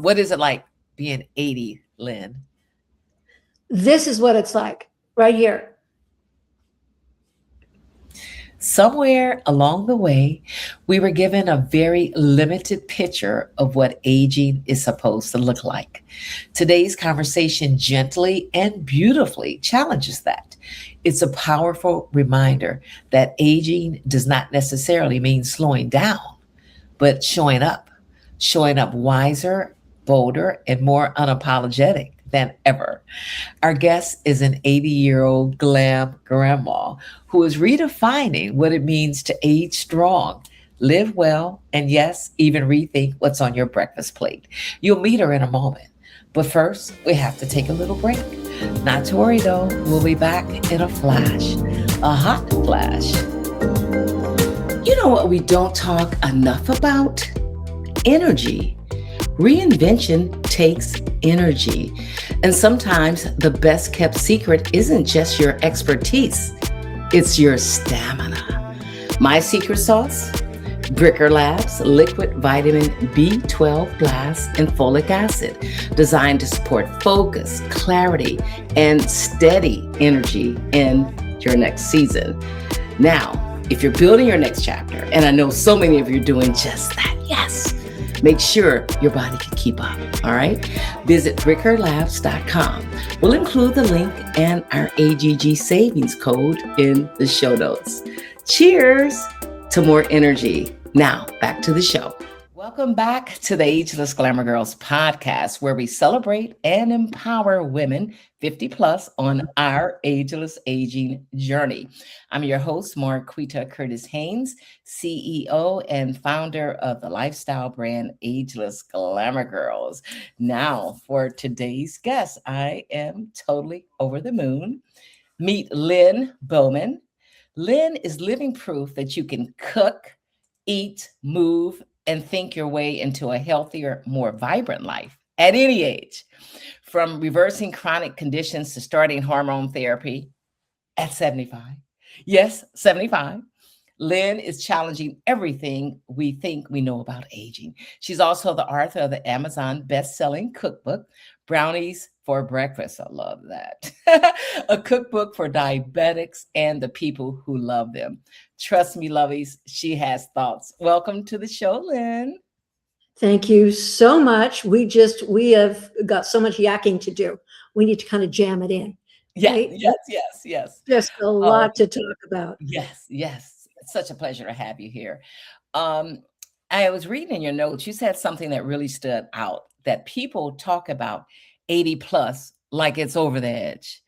What is it like being 80, Lynn? This is what it's like right here. Somewhere along the way, we were given a very limited picture of what aging is supposed to look like. Today's conversation gently and beautifully challenges that. It's a powerful reminder that aging does not necessarily mean slowing down, but showing up wiser, bolder, and more unapologetic than ever. Our guest is an 80-year-old glam grandma who is redefining what it means to age strong, live well, and yes, even rethink what's on your breakfast plate. You'll meet her in a moment. But first, we have to take a little break. Not to worry though, we'll be back in a flash, a hot flash. You know what we don't talk enough about? Energy. Reinvention takes energy. And sometimes the best kept secret isn't just your expertise, it's your stamina. My secret sauce? Bricker Labs liquid vitamin B12 blast and folic acid, designed to support focus, clarity, and steady energy in your next season. Now, if you're building your next chapter, and I know so many of you are doing just that, yes, make sure your body can keep up, all right? Visit brickerlabs.com. We'll include the link and our AGG savings code in the show notes. Cheers to more energy. Now, back to the show. Welcome back to the Ageless Glamour Girls Podcast, where we celebrate and empower women 50 plus on our ageless aging journey. I'm your host, Marqueeta Curtis-Haynes, CEO and founder of the lifestyle brand Ageless Glamour Girls. Now, for today's guest, I am totally over the moon. Meet Lynne Bowman. Lynne is living proof that you can cook, eat, move, and think your way into a healthier, more vibrant life at any age. From reversing chronic conditions to starting hormone therapy at 75. Yes, 75. Lynne is challenging everything we think we know about aging. She's also the author of the Amazon best-selling cookbook, Brownies for Breakfast. I love that. A cookbook for diabetics and the people who love them. Trust me, lovies, she has thoughts. Welcome to the show, Lynne. Thank you so much. We have got so much yakking to do. We need to kind of jam it in. Yeah, Right? yes. Just a Um, lot to talk about. yes. It's such a pleasure to have you here. Um, I was reading in your notes, you said something that really stood out, that people talk about 80 plus like it's over the edge.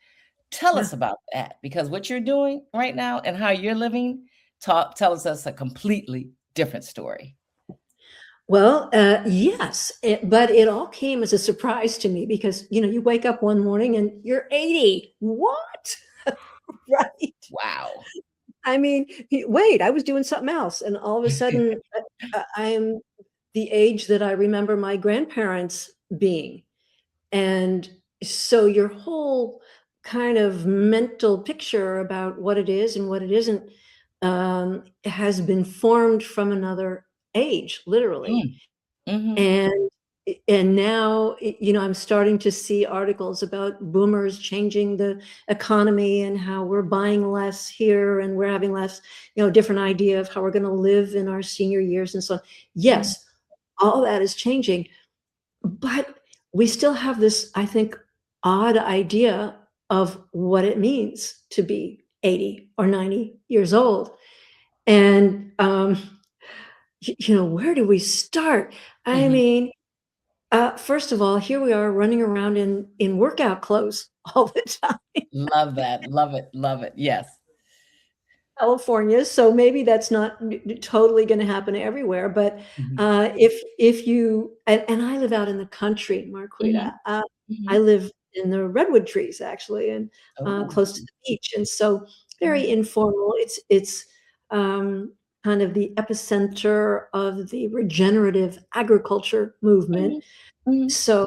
Tell Yeah. us about that, because what you're doing right now and how you're living tells us a completely different story. Well, yes, but it all came as a surprise to me because, you wake up one morning and you're 80. What? Right. Wow. I mean, wait, I was doing something else. And all of a sudden, I'm the age that I remember my grandparents being. And so your whole kind of mental picture about what it is and what it isn't has been formed from another age, literally. Mm, mhm. And now, I'm starting to see articles about boomers changing the economy and how we're buying less here and we're having less, different idea of how we're going to live in our senior years and so on. Mm, Yes, all that is changing, but we still have this, I think, odd idea of what it means to be 80 or 90 years old. And, where do we start? I mhm. mean, first of all, here we are running around in workout clothes all the time, Love that. Love it. Love it. Yes. California. So maybe that's not totally going to happen everywhere. But Mhm, if you and I live out in the country, mhm, Marquita. I mhm. live in the redwood trees actually, and Oh. close to the beach, and so very Mhm, informal. It's um, kind of the epicenter of the regenerative agriculture movement. mhm, mhm. So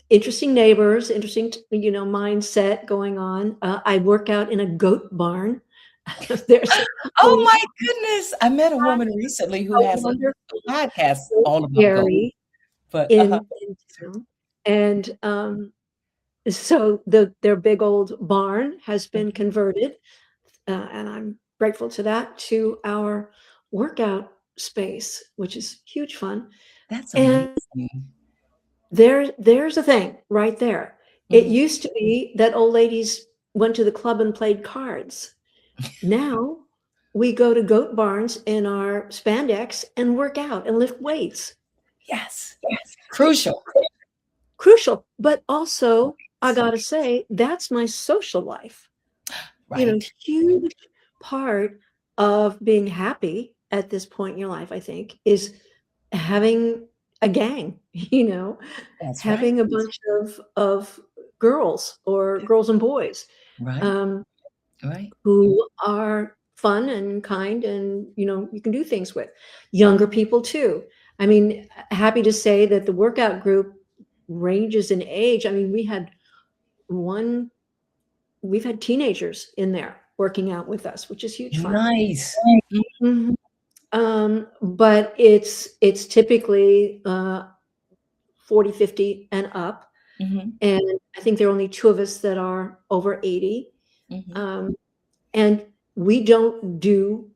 interesting neighbors, interesting, mindset going on. I work out in a goat barn. There's Oh a my goodness. I met a woman recently who a has a wonderful podcast all about gold. goatberry. But in town. And so their big old barn has been converted, and I'm grateful to that, to our workout space, which is huge fun. that's And amazing. there's a thing right there. It Mhm. used to be that old ladies went to the club and played cards. Now we go to goat barns in our spandex and work out and lift weights. Yes, crucial. Crucial, but also I gotta say that's my social life. Right. Huge part of being happy at this point in your life, I think, is having a gang, That's right. having a bunch of girls or girls and boys, Right. um, Right. who are fun and kind and, you can do things with. Younger people too. I mean, happy to say that the workout group ranges in age. I mean, one we've had teenagers in there working out with us, which is huge fun. Nice. Mhm. But it's typically 40, 50 and up. Mm-hmm. And I think there are only two of us that are over 80. Mm-hmm. Um, and we don't do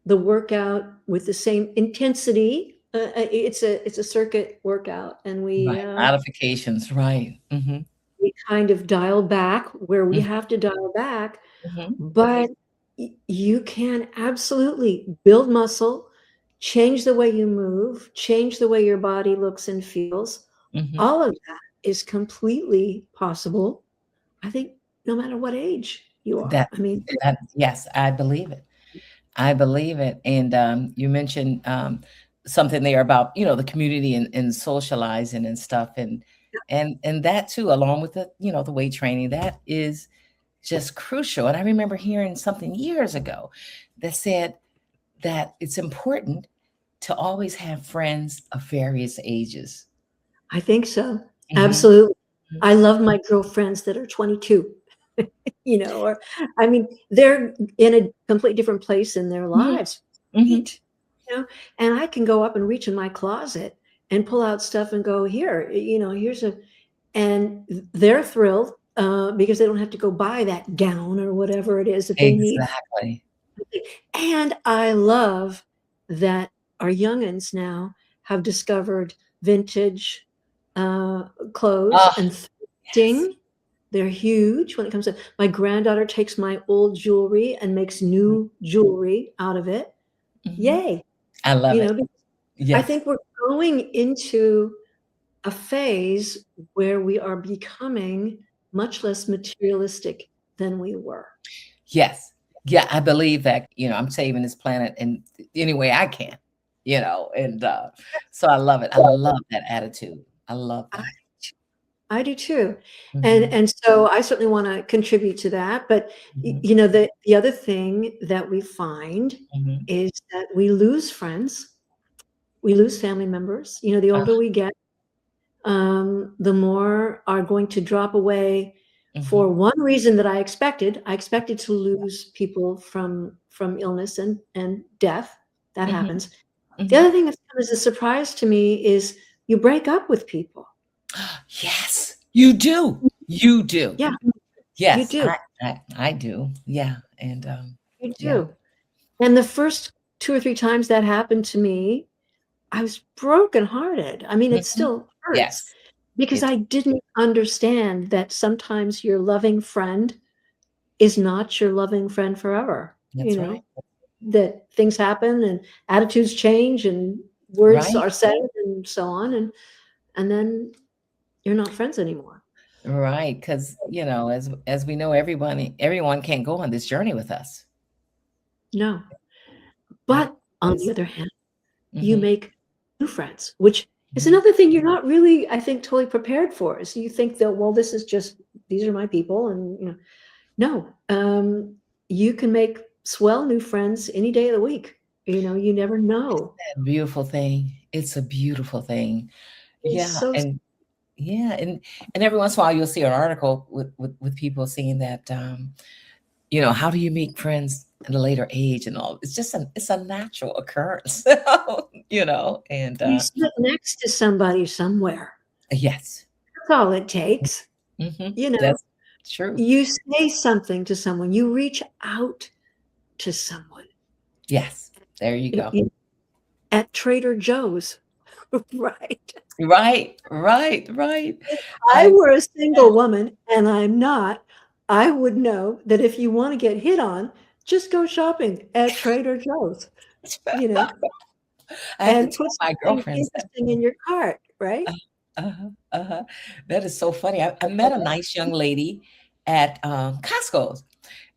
the workout with the same intensity. It's a circuit workout, and Right. Modifications. Right. Mm-hmm. we kind of dial back where we have to dial back. Mm-hmm. But you can absolutely build muscle, change the way you move, change the way your body looks and feels. Mm-hmm. All of that is completely possible, I think, no matter what age you are. That, I mean, yes, I believe it. I believe it. And you mentioned something there about, the community and socializing and stuff, and that too, along with the weight training, that is just crucial. And I remember hearing something years ago that said that it's important to always have friends of various ages. I think so. Hmm. Absolutely. I love my girlfriends that are 22, or I mean, they're in a completely different place in their Hmm. lives. Hmm. And I can go up and reach in my closet and pull out stuff and go, here, here's and they're thrilled because they don't have to go buy that gown or whatever it is that they need. Exactly. And I love that our youngins now have discovered vintage clothes Oh, and yes. thrifting. They're huge when it comes to my granddaughter takes my old jewelry and makes new jewelry out of it. Hmm. Yay. I love it. Because I Yes. think we're going into a phase where we are becoming much less materialistic than we were. Yes. Yeah, I believe that, I'm saving this planet in any way I can, and so I love it. I love that attitude. I love I that. I do too. And Mhm. and so I certainly want to contribute to that. But Mhm. the other thing that we find Mhm. is that we lose friends, we lose family members. The Ah, older we get, the more are going to drop away for mhm. one reason that I expected. I expected to lose people from illness and death. That Mhm. happens. The Mhm. other thing that's come as a surprise to me is you break up with people. Yes, you do. You do. Yeah, you Yes, do. I do. Yeah, and, You yeah. do. And the first 2 or 3 times that happened to me, I was brokenhearted. I mean, it Mhm. still hurts Yes, because it I didn't understand that sometimes your loving friend is not your loving friend forever, that's right. that things happen and attitudes change and words Right, are said and so on, and then you're not friends anymore. right, 'cause, as we know, everyone can't go on this journey with us. No. Yeah, But on the it's other hand, you mhm, make new friends, which is mhm. another thing you're not really, I think, totally prepared for. So you think that, well, these are my people, and no, you can make swell new friends any day of the week. You never know. A beautiful thing. It's a beautiful thing. It's Yeah, so and yeah, and every once in a while, you'll see an article with people saying that, how do you make friends at a later age and all. It's just it's a natural occurrence, and You sit next to somebody somewhere. yes. That's all it takes. That's true. You say something to someone, you reach out to someone. Yes, there you go. At Trader Joe's, right? Right. If I were a single woman, and I'm not, I would know that if you want to get hit on, just go shopping at Trader Joe's, I have and to put tell my something girlfriends that. interesting in your cart, right? That is so funny. I met a nice young lady at Costco's,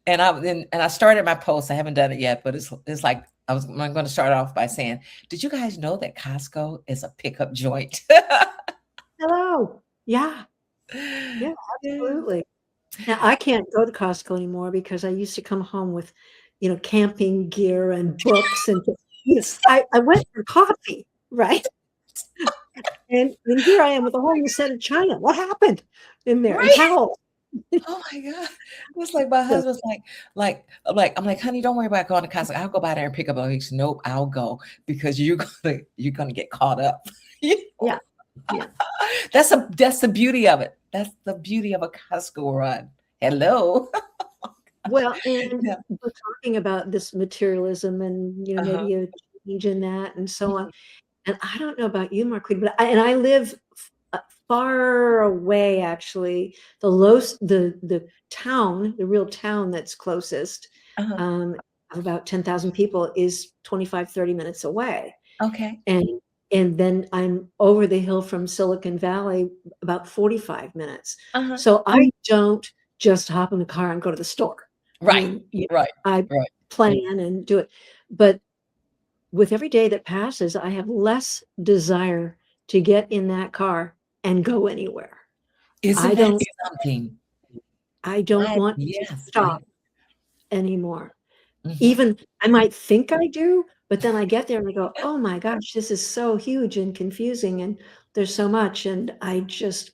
and I started my post. I haven't done it yet, but it's like I'm going to start off by saying, did you guys know that Costco is a pickup joint? Hello. Yeah, absolutely. Now, I can't go to Costco anymore because I used to come home with, camping gear and books, and I went for coffee, right? And here I am with a whole new set of china. What happened in there? And Right. towels. Oh my God. It was like my husband's I'm like, honey, don't worry about going to Costco. I'll go by there and pick up a. He said, nope, I'll go because you're gonna get caught up. Yeah. That's the beauty of it. That's the beauty of a Costco run. Hello. Well, and we're talking about this materialism and maybe a change in that and so on. And I don't know about you, Marqueeta, but I live far away, actually. The town, the real town that's closest, of about 10,000 people, is 25, 30 minutes away. Okay. And then I'm over the hill from Silicon Valley about 45 minutes. So I don't just hop in the car and go to the store. Right. I plan and do it. But with every day that passes, I have less desire to get in that car and go anywhere. Isn't that something? I don't want to stop anymore. Even I might think I do, but then I get there and I go, oh my gosh, this is so huge and confusing, and there's so much, and I just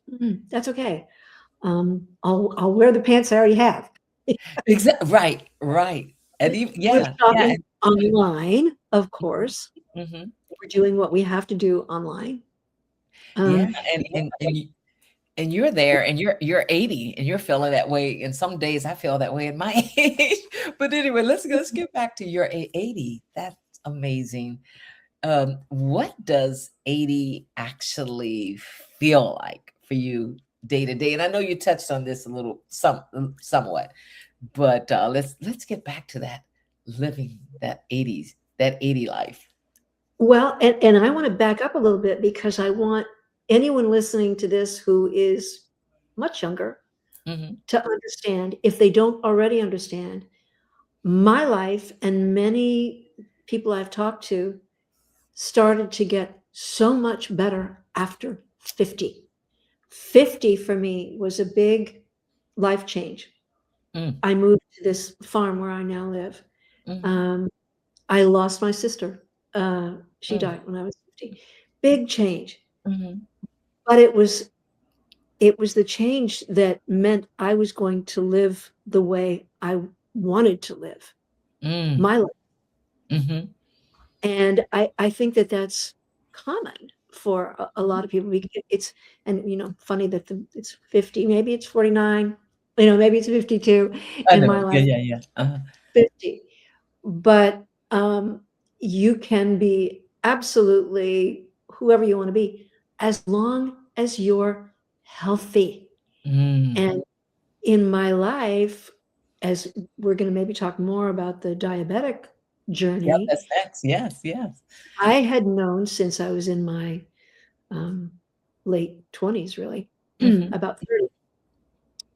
that's okay. I'll wear the pants I already have. Exactly. Right. And We're shopping online, of course. We're doing what we have to do online. And you're there, and you're 80, and you're feeling that way. And some days I feel that way in my age. But anyway, let's get back to your 80. That's amazing. What does 80 actually feel like for you day to day? And I know you touched on this a little, somewhat, but let's get back to that, living that 80 life. Well, and I want to back up a little bit because I want anyone listening to this who is much younger to understand, if they don't already understand, my life and many people I've talked to started to get so much better after 50. 50 for me was a big life change. I moved to this farm where I now live. I lost my sister. She died when I was 50. Big change. But it was the change that meant I was going to live the way I wanted to live my life. And I think that that's common for a lot of people. It's, and funny that it's 50, maybe it's 49, maybe it's 52 in my life. 50. But you can be absolutely whoever you want to be, as long as you're healthy. And in my life, as we're going to maybe talk more about the diabetic journey. Yep, that's next. Yes. I had known since I was in my late 20s, really, about 30,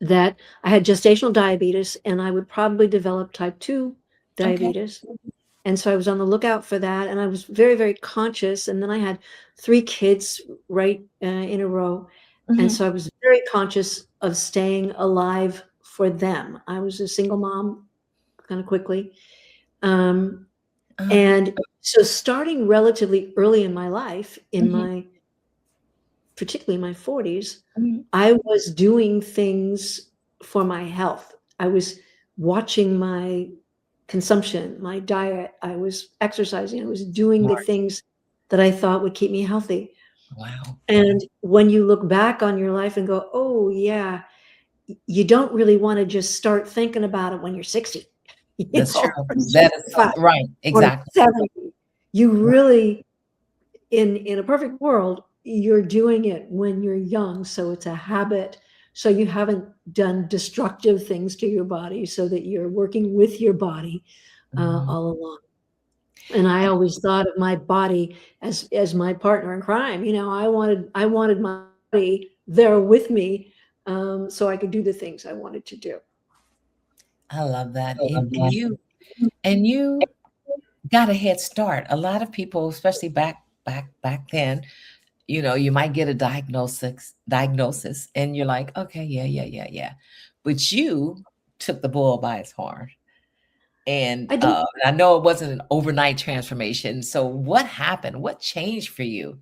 that I had gestational diabetes, and I would probably develop type 2 diabetes. And so I was on the lookout for that, and I was very, very conscious. And then I had 3 kids right in a row. And so I was very conscious of staying alive for them. I was a single mom kind of quickly. And so starting relatively early in my life, particularly my 40s, I was doing things for my health. I was watching my consumption, my diet. I was exercising. I was doing the things that I thought would keep me healthy. Wow. And when you look back on your life and go, oh, yeah, you don't really want to just start thinking about it when you're 60, That's true. or That is 65 right. or Exactly. 70. You really, in a perfect world, you're doing it when you're young. So it's a habit. So you haven't done destructive things to your body, so that you're working with your body all along. And I always thought of my body as my partner in crime. I wanted my body there with me, so I could do the things I wanted to do. I love that. And you got a head start. A lot of people, especially back then, you might get a diagnosis, and you're like, okay, yeah. But you took the bull by its horn. And I did. I know it wasn't an overnight transformation. So what happened? What changed for you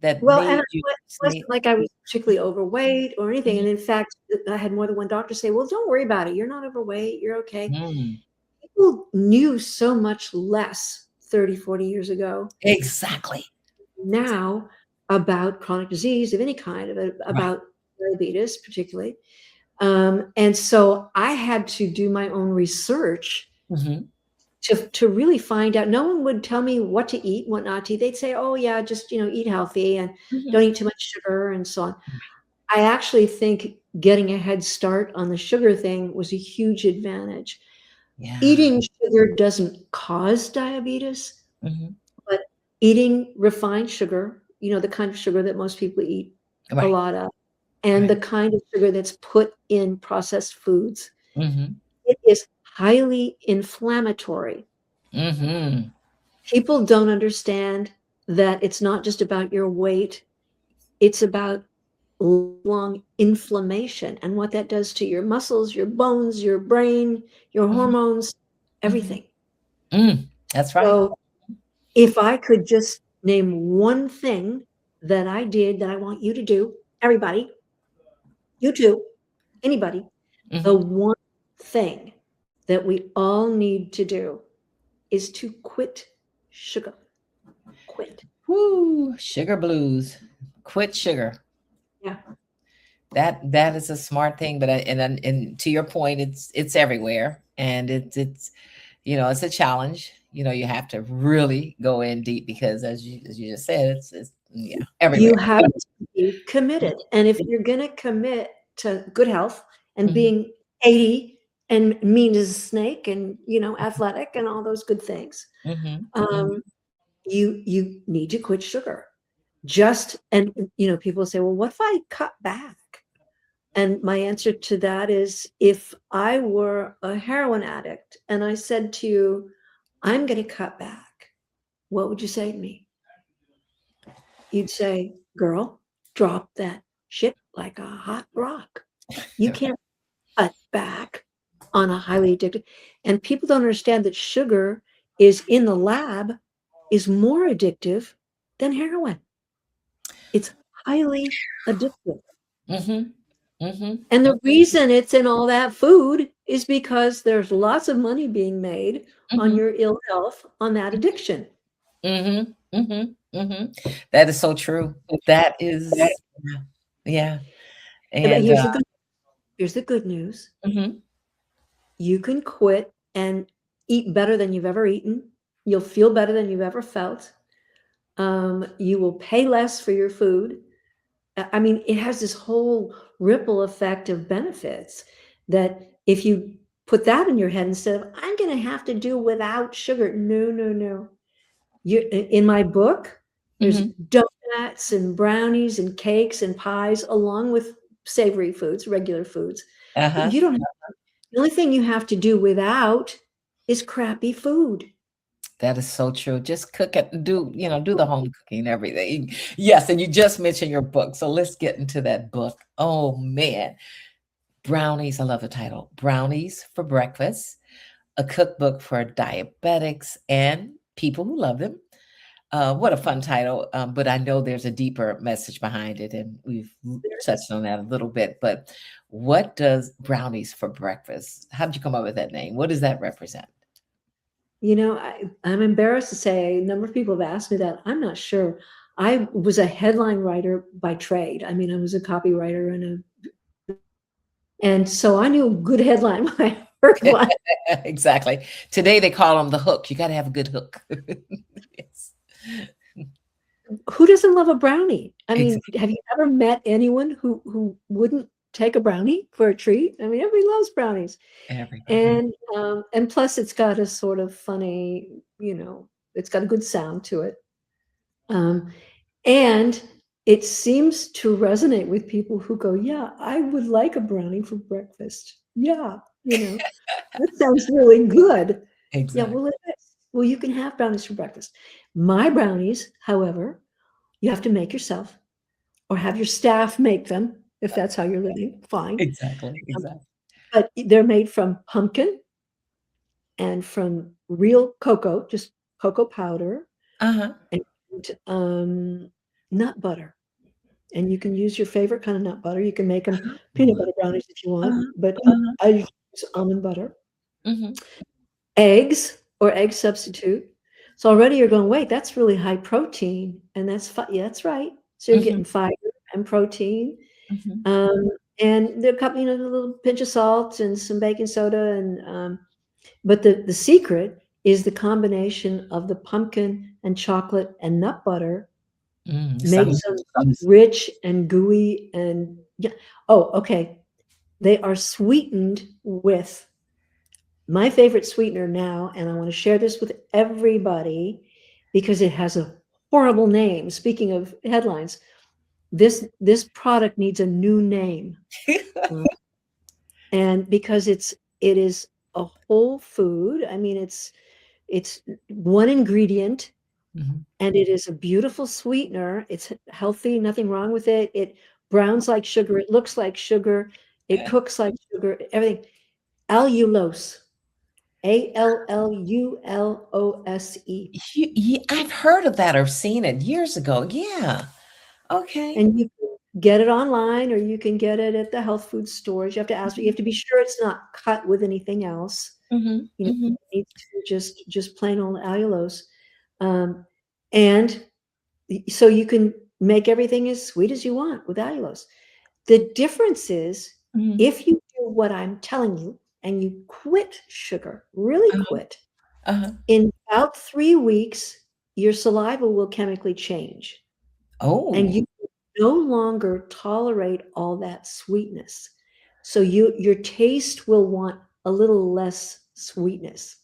that Well, and made you it say, wasn't like I was particularly overweight or anything. Mhm, And in fact, I had more than one doctor say, well, don't worry about it. You're not overweight. You're okay. mm, People knew so much less 30, 40 years ago exactly. now about chronic disease of any kind, Right. about diabetes particularly. And so I had to do my own research Hmm. to really find out. No one would tell me what to eat, what not to eat. They'd say, oh yeah, just, eat healthy and Hmm. don't eat too much sugar and so on. I actually think getting a head start on the sugar thing was a huge advantage. Yeah. Eating sugar doesn't cause diabetes, Hmm. but eating refined sugar, the kind of sugar that most people eat a Right. lot of, and Right. the kind of sugar that's put in processed foods, Hmm. it is highly inflammatory. Hmm. People don't understand that it's not just about your weight, it's about lifelong inflammation and what that does to your muscles, your bones, your brain, your Hmm. hormones, Hmm. everything. That's right. So if I could just name one thing that I did that I want you to do, everybody, you too, anybody, the Hmm. one thing that we all need to do is to quit sugar. Quit. Woo, sugar blues. Quit sugar. Yeah. That is a smart thing, but and to your point, it's everywhere, and it's a challenge. You have to really go in deep because as you just said, it's yeah, everywhere. You have to be committed. And if you're going to commit to good health and Mhm, being 80 and mean as a snake and, athletic and all those good things, mhm, um, mhm, you need to quit sugar. And people say, well, what if I cut back? And my answer to that is, if I were a heroin addict and I said to you, I'm going to cut back, what would you say to me? You'd say, girl, drop that shit like a hot rock. You can't cut back on a highly addictive. And people don't understand that sugar is in the lab is more addictive than heroin. It's highly addictive. mhm, mhm, And the reason it's in all that food is because there's lots of money being made on mhm, your ill health on that addiction. mhm, mhm, mhm. That is so true. That is, yeah, But and here's the good news. mhm, You can quit and eat better than you've ever eaten. You'll feel better than you've ever felt. You will pay less for your food. I mean, it has this whole ripple effect of benefits that if you put that in your head instead of, I'm going to have to do without sugar. No, no, no. In my book, there's mhm, donuts and brownies and cakes and pies, along with savory foods, regular foods. uh-huh. You don't The only thing you have to do without is crappy food. That is so true. Just cook it, do the home cooking and everything. Yes, and you just mentioned your book. So let's get into that book. Oh man. Brownies, I love the title. Brownies for Breakfast, a cookbook for diabetics and people who love them. What a fun title. But I know there's a deeper message behind it, and we've touched on that a little bit. But what does Brownies for Breakfast? How did you come up with that name? What does that represent? I'm embarrassed to say a number of people have asked me that. I'm not sure. I was a headline writer by trade. I mean, I was a copywriter and so I knew a good headline when I heard one. Exactly. Today they call them the hook. You got to have a good hook. Yes. Who doesn't love a brownie? I mean, Exactly. have you ever met anyone who wouldn't take a brownie for a treat? I mean, everybody loves brownies. Everybody. And plus it's got a sort of funny, it's got a good sound to it. And it seems to resonate with people who go, yeah, I would like a brownie for breakfast. Yeah, that sounds really good. Yeah, Exactly. well, you can have brownies for breakfast. My brownies, however, you have to make yourself or have your staff make them if that's how you're living, fine. Exactly. Exactly. But they're made from pumpkin and from real cocoa, just cocoa powder Uh-huh. and nut butter. And you can use your favorite kind of nut butter. You can make them peanut Uh-huh. butter brownies if you want, Uh-huh. but Uh-huh. I use almond butter. Mhm. Eggs or egg substitute. So already you're going, wait, that's really high protein, and yeah, that's right. So you're getting Mhm. fiber and protein, Mhm. um, and there are a couple, a little pinch of salt and some baking soda, and but the secret is the combination of the pumpkin and chocolate and nut butter makes Some. them rich and gooey and yeah. Oh, okay. They are sweetened with my favorite sweetener now, and I want to share this with everybody because it has a horrible name. Speaking of headlines, this product needs a new name. And because it is a whole food. I mean, it's one ingredient Mhm. and it is a beautiful sweetener. It's healthy, nothing wrong with it. It browns like sugar, it looks like sugar, it cooks like sugar, everything. Allulose. Allulose. I've heard of that or seen it years ago. Yeah. Okay. And you can get it online or you can get it at the health food stores. You have to ask, you have to be sure it's not cut with anything else. Mhm. It Mhm. needs to be just plain old allulose. Um, and so you can make everything as sweet as you want with allulose. The difference is Mhm. if you do what I'm telling you and you quit sugar, really Uh-huh. quit, Uh-huh. in about 3 weeks, your saliva will chemically change and Oh. you no longer tolerate all that sweetness. So your taste will want a little less sweetness.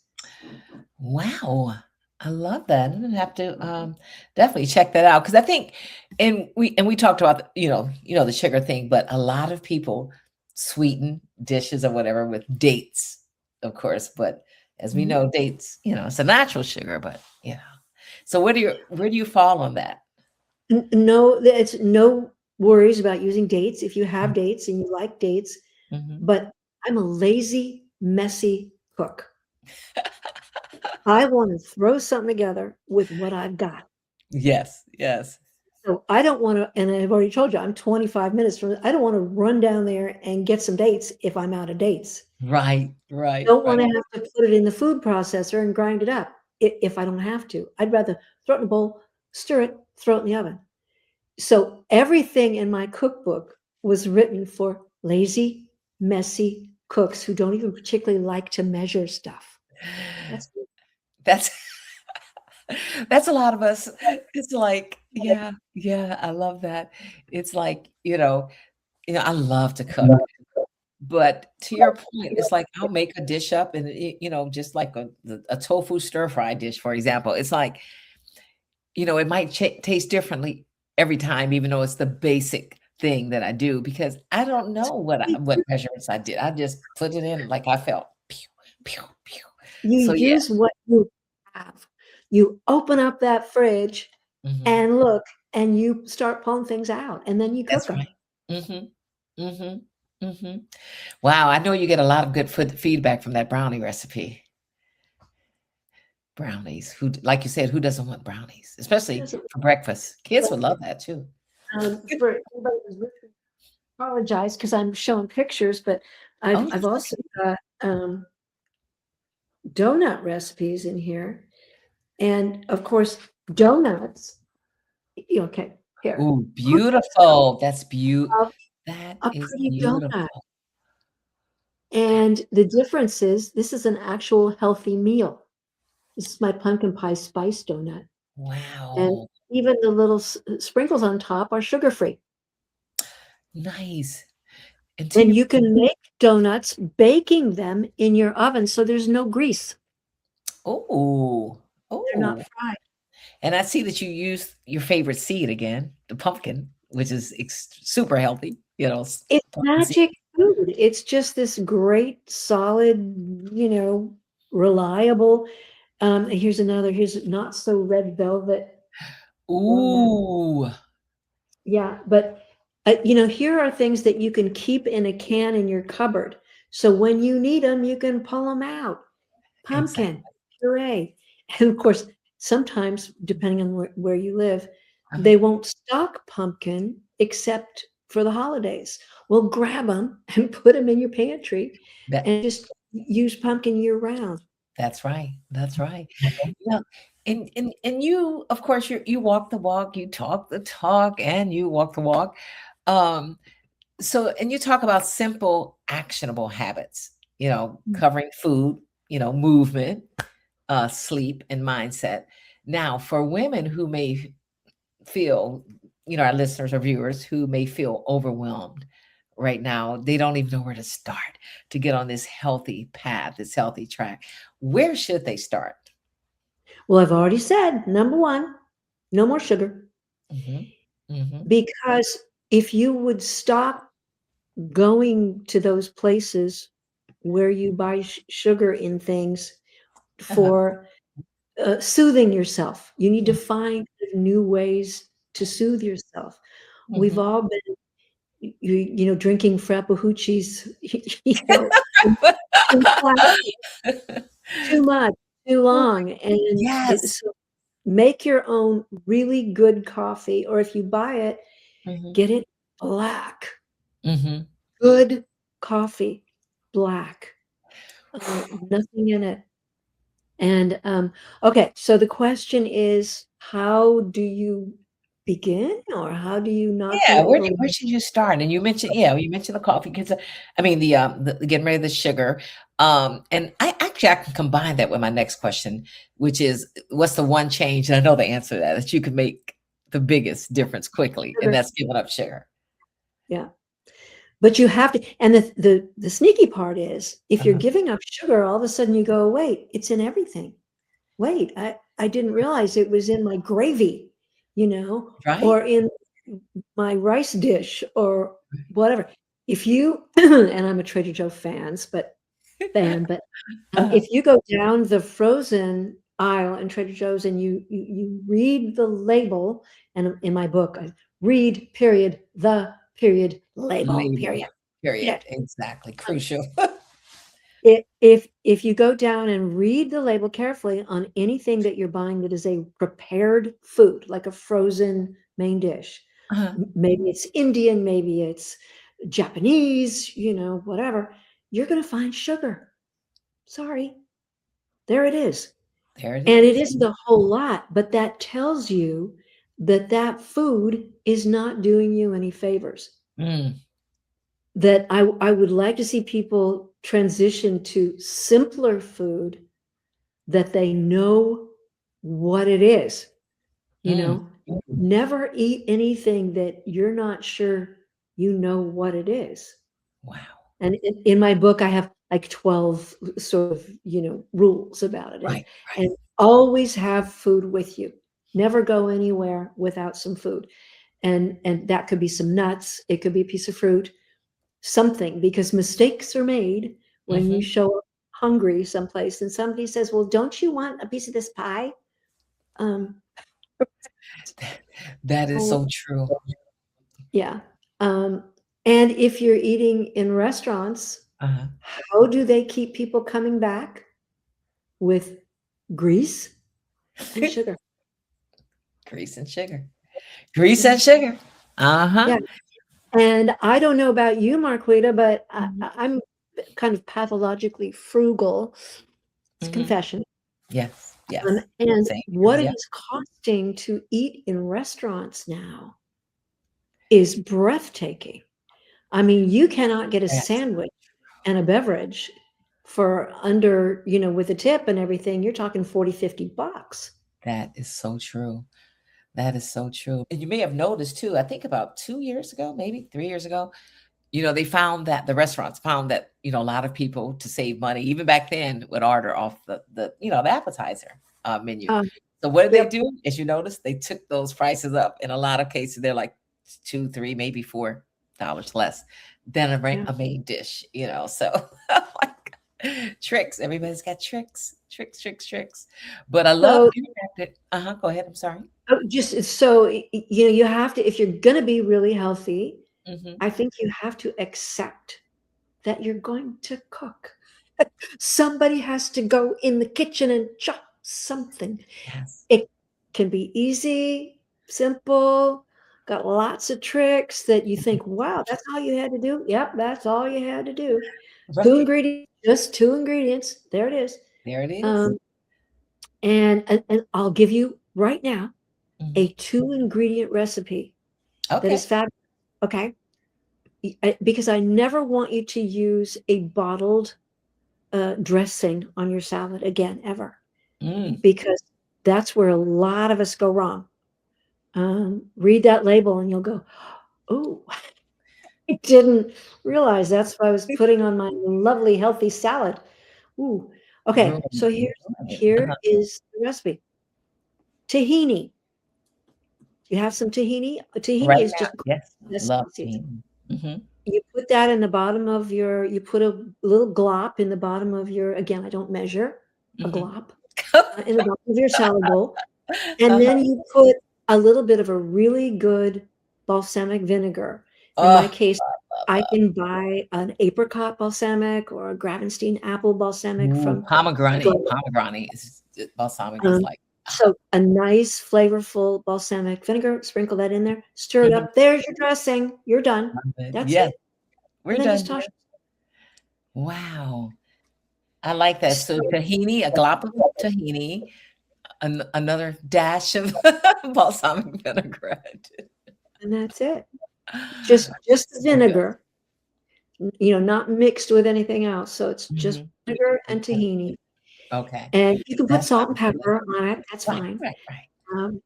Wow. I love that. I'm gonna have to definitely check that out because I think, and we talked about the sugar thing, but a lot of people sweeten dishes or whatever with dates, of course. But as we Mhm. know, dates, it's a natural sugar, but So where do you fall on that? No, it's no worries about using dates if you have dates and you like dates, Mm-hmm. but I'm a lazy, messy cook. I want to throw something together with what I've got. Yes, yes. So I don't want to, and I've already told you, I'm 25 minutes from, I don't want to run down there and get some dates if I'm out of dates. Right, right, Don't want right. to have to put it in the food processor and grind it up if I don't have to. I'd rather throw it in a bowl, stir it, throw it in the oven. So everything in my cookbook was written for lazy, messy cooks who don't even particularly like to measure stuff. That's That's that's a lot of us. It's like, yeah, yeah, I love that. It's like, I love to cook. But to your point, it's like I'll make a dish up and just like a tofu stir fry dish, for example. It's like, it might taste differently every time, even though it's the basic thing that I do because I don't know what measurements I did. I just put it in like I felt. Pew, pew, pew. you So yeah. use what you have. You open up that fridge Mhm. and look, and you start pulling things out, and then you cook That's them. right. Mhm. Mhm. Mhm. Wow, I know you get a lot of good feedback from that brownie recipe. Brownies. Like you said, who doesn't want brownies, especially for breakfast? Kids would love that too. For anybody who's listening, I apologize because I'm showing pictures, but Oh, I've that's also got donut recipes in here. And of course, donuts. Okay, here. Ooh, beautiful. That's Of that a is pretty donut. beautiful. And the difference is this is an actual healthy meal. This is my pumpkin pie spice donut. And Wow. even the little sprinkles on top are sugar-free. Nice. And to And your you can make donuts baking them in your oven so there's no grease. oh, They're not oh. fried. And I see that you use your favorite seed again, the pumpkin, which is super healthy, It's pumpkin seed. magic food. It's just this great, solid, reliable. Here's not so red velvet donut. Ooh. Yeah, but here are things that you can keep in a can in your cupboard. So when you need them, you can pull them out. Pumpkin Exactly. puree. And of course, sometimes, depending on where you live, Uh-huh. they won't stock pumpkin except for the holidays. Well, grab them and put them in your pantry That and just use pumpkin year round. that's right. That's right. Yeah. And you, of course, you walk the walk, you talk the talk, and you walk the walk. Um, so and you talk about simple, actionable habits, covering food, movement, sleep, and mindset. Now, for women who may feel, our listeners or viewers who may feel overwhelmed right now, they don't even know where to start to get on this healthy path, this healthy track. Where should they start? Well, I've already said, number one, no more sugar. Hmm. Hmm. Because if you would stop going to those places where you buy sugar in things Uh-huh. for soothing yourself, you need to find new ways to soothe yourself. We've Hmm. all been, drinking frappucci's, in class too much, too Oh, long, and yes. so make your own really good coffee, or if you buy it, Hmm. get it black. Hmm. Good coffee, black, nothing in it. And okay, so the question is, how do you begin, or how do you not Yeah, be where overwhelmed? should you start? And you mentioned the coffee because I mean the getting rid of the sugar. And I can combine that with my next question, which is what's the one change, and I know the answer to that you can make the biggest difference quickly, and Sugar. that's giving up sugar. Yeah, but you have to. And the sneaky part is, if you're Uh-huh. giving up sugar, all of a sudden you go, wait, it's in everything. Wait, I didn't realize it was in my gravy, Right? or in my rice dish, or whatever. If you and I'm a Trader Joe but Uh-huh. if you go down the frozen aisle in Trader Joe's and you read the label, and in my book, I read period the period label Label. period. Read Period. it. Exactly. Um, Crucial. if you go down and read the label carefully on anything that you're buying that is a prepared food, like a frozen main dish, Uh-huh. maybe it's Indian, maybe it's Japanese, whatever, you're going to find sugar. Sorry, there it is. There it And it is. isn't a whole lot, but that tells you that that food is not doing you any favors. Mm, That I would like to see people transition to simpler food that they know what it is. mm. Never eat anything that you're not sure you know what it is. Wow. And in my book, I have like 12 sort of, rules about it. And, Right. Right. and always have food with you. Never go anywhere without some food. And that could be some nuts. It could be a piece of fruit, something, because mistakes are made when you Hmm. show up hungry someplace and somebody says, well, don't you want a piece of this pie? Um, That is oh, so true. yeah. Um, and if you're eating in restaurants, Uh-huh. how do they keep people coming back? With grease and sugar. Grease and sugar. Grease Yeah. and sugar. Uh-huh. Yeah. And I don't know about you, Marqueeta, but Mhm. I'm kind of pathologically frugal. It's Mhm. confession. Yes. Yes. And Same here. what it Yeah. is costing to eat in restaurants now is breathtaking. I mean, you cannot get a Yes. sandwich and a beverage for under, with a tip and everything, you're talking 40, $50. That is so true. That is so true. And you may have noticed too, I think about 2 years ago, maybe 3 years ago, they found that the restaurants found that, a lot of people to save money, even back then, would order off the appetizer menu. Uh, So what did they yep. do? As you notice, they took those prices up. In a lot of cases, they're like two, three, maybe $4 less than Yeah. a main dish, So like tricks. Everybody's got tricks. But I love So the interactive. Go ahead. I'm sorry. just so, you have to, if you're going to be really healthy, Hmm. I think you have to accept that you're going to cook. Somebody has to go in the kitchen and chop something. Yes. It can be easy, simple, got lots of tricks that you think, wow, that's all you had to do? Yep, that's all you had to do. Two Right. ingredients, just two ingredients. There it is. There it is. Um, and I'll give you right now Mhm. a 2-ingredient recipe that is Okay. fabulous. Okay. Because I never want you to use a bottled dressing on your salad again, ever, Mm. because that's where a lot of us go wrong. Read that label and you'll go, oh, I didn't realize that's what I was putting on my lovely healthy salad. Ooh. Okay, Ruined so it. here is the recipe. Tahini. You have some tahini? Tahini Right is now, just yes, sesame love seeds. being. Mhm. You put that in the bottom of you put a little glop in the bottom of again, I don't measure a Mhm. glop in the bottom of your salad bowl. And Uh-huh. then you put a little bit of a really good balsamic vinegar. In my Oh, case, I love. can buy an apricot balsamic or a Gravenstein apple balsamic Ooh, from pomegranate. Glen. Pomegranate is balsamic is Um, like, so a nice flavorful balsamic vinegar, sprinkle that in there, stir it mhm, up. There's your dressing. You're done. love it. That's Yes, it. we're And then done just toss. here. Wow, I like that. So So, tahini, a glop of tahini, another dash of balsamic vinaigrette. and that's it. Just the So good. vinegar, not mixed with anything else. So it's just Mhm. vinegar and tahini. Okay, And you can put that salt and sounds good. pepper on it, that's Right, fine. right, right.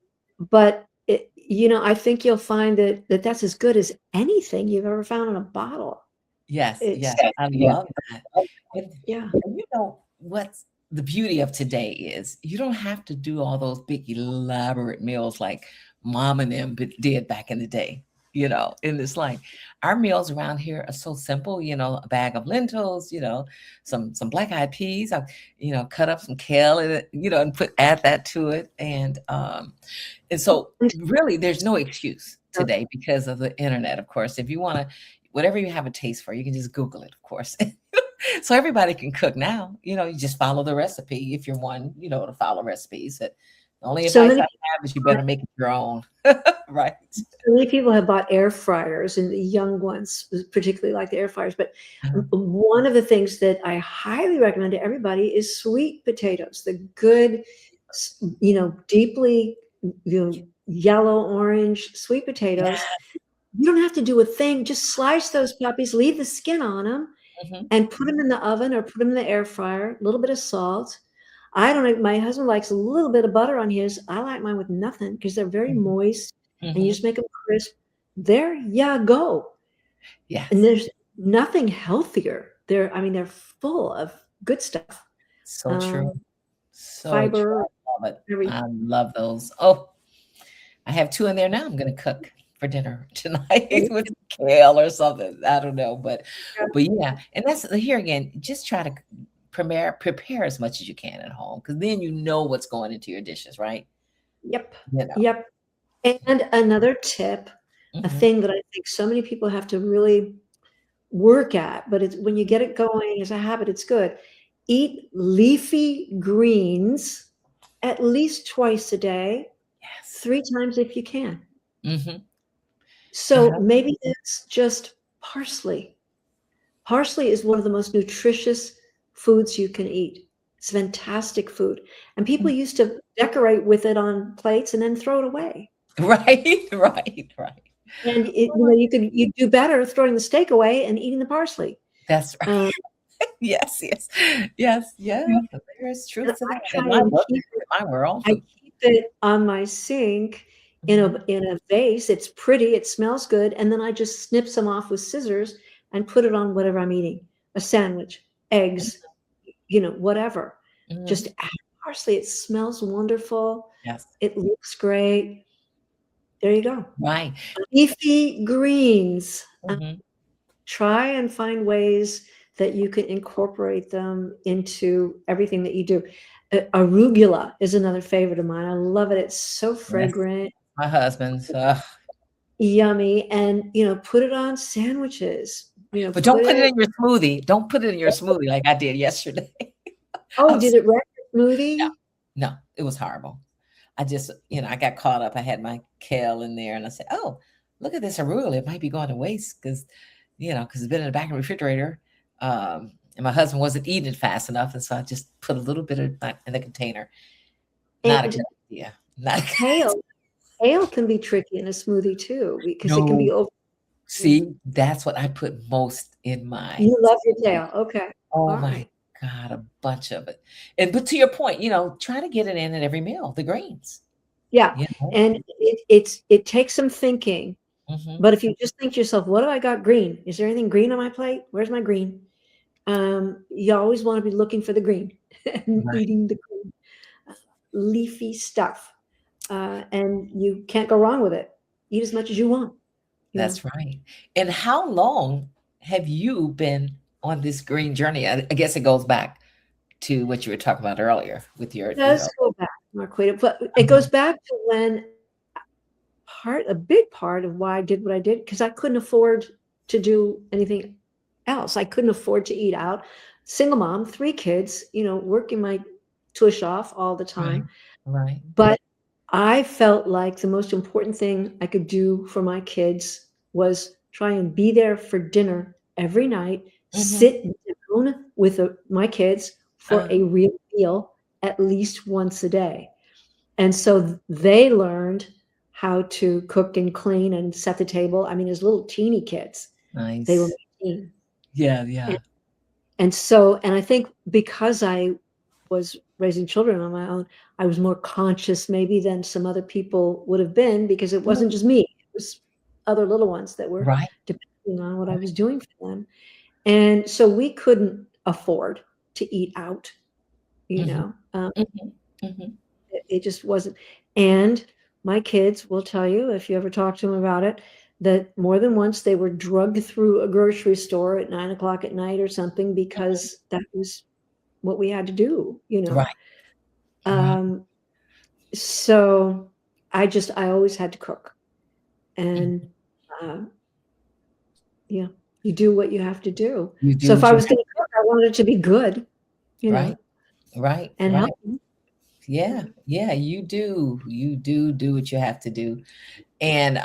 But I think you'll find that that's as good as anything you've ever found in a bottle. Yes, It's yes, I love that. And yeah. and what's the beauty of today is you don't have to do all those big elaborate meals like mom and them did back in the day, and it's like our meals around here are so simple, a bag of lentils, some black eyed peas, cut up some kale in it, and add that to it. And so really there's no excuse today because of the internet, of course. If you want to, whatever you have a taste for, you can just Google it, of course. So everybody can cook now. You just follow the recipe if you're one, to follow recipes. That the only So advice many I have is you better make it your own. Right. so many people have bought air fryers, and the young ones particularly like the air fryers. But Uh-huh. one of the things that I highly recommend to everybody is sweet potatoes. The good, deeply, yellow orange sweet Yeah. potatoes. You don't have to do a thing. Just slice those puppies, leave the skin on them, Mhm. and put them in the oven or put them in the air fryer. A little bit of salt. I don't know. My husband likes a little bit of butter on his. I like mine with nothing because they're very Mhm. moist, and you Mhm. just make them crisp. There you go. And Yes. there's nothing healthier. They're full of good stuff, So true. um, So true. fiber, I love it. I everything. love those. Oh, I have two in there now. I'm gonna cook for dinner tonight with kale or something. I don't know, but yeah, and that's here again. Just try to prepare as much as you can at home because then you know what's going into your dishes, right? Yep. You know. Yep. And another tip, a Mhm. thing that I think so many people have to really work at, but it's when you get it going as a habit, it's good. Eat leafy greens at least twice a day, Yes. 3 times if you can. Mhm. So maybe it's just parsley. Parsley is one of the most nutritious foods you can eat. It's fantastic food. And people used to decorate with it on plates and then throw it away. Right, right, right. And you do better throwing the steak away and eating the parsley. That's right. Um, Yes, yes, yes, yeah. There is and truth to I that in try my and book, keep in my world. I keep it on my sink in Mhm. a vase. It's pretty, it smells good, and then I just snip some off with scissors and put it on whatever I'm eating. A sandwich, eggs, whatever. Just Mhm. add parsley. It smells wonderful. Yes, It looks great. There you go. right. Leafy greens. Mhm. Try and find ways that you can incorporate them into everything that you do. Arugula is another favorite of mine. I love it. It's so Yes, fragrant, my husband's, yummy, and put it on sandwiches. but Put don't put it it. in your smoothie. Don't put it in your smoothie like I did yesterday. Oh, I'm did s it wreck your No, smoothie? no, it was horrible. I just, I got caught up. I had my kale in there, and I said, "Oh, look at this arugula. It might be going to waste because it's been in the back of the refrigerator." And my husband wasn't eating it fast enough, and so I just put a little bit of that in the container. Not a And good idea. Not a good kale, kale can be tricky in a smoothie too because it can be No. over. See, that's what I put most in mine. You love your kale. Okay. Oh All my right. God, a bunch of it. But to your point, try to get it in at every meal, the greens, Yeah. you know? And it takes some thinking. Mhm. But if you just think to yourself, what do I got green? Is there anything green on my plate? Where's my green? You always want to be looking for the green and Right. eating the green, leafy stuff. And you can't go wrong with it. Eat as much as you want, you know. That's right. And how long have you been on this green journey? I guess it goes back to what you were talking about earlier with your, It does go back, Marqueeta, but it Uh-huh. goes back to when a big part of why I did what I did, because I couldn't afford to do anything else. I couldn't afford to eat out. Single mom, 3 kids, working my tush off all the Right. time. Right. But I felt like the most important thing I could do for my kids was try and be there for dinner every night, Mhm. sit down with my kids for Uh, a real meal at least once a day. And so they learned how to cook and clean and set the table. I mean, as little teeny kids, they were nice. my team. Yeah, And, yeah. and I think because I was raising children on my own, I was more conscious maybe than some other people would have been, because it wasn't just me. It was other little ones that were Right. depending on what I Right. was doing for them. And so we couldn't afford to eat out, you Mhm. know. Mhm. Mhm. It just wasn't. And my kids will tell you, if you ever talk to them about it, that more than once they were drugged through a grocery store at 9 o'clock at night or something, Mhm. because that was what we had to do. Right. Right. Um, so I always had to cook. Mhm. And um, yeah, you do what you have to do. You So do if what I you was going to cook, I wanted it to be good, you Right. know, Right. and Right. healthy. Yeah. Yeah, you do. You do what you have to do. And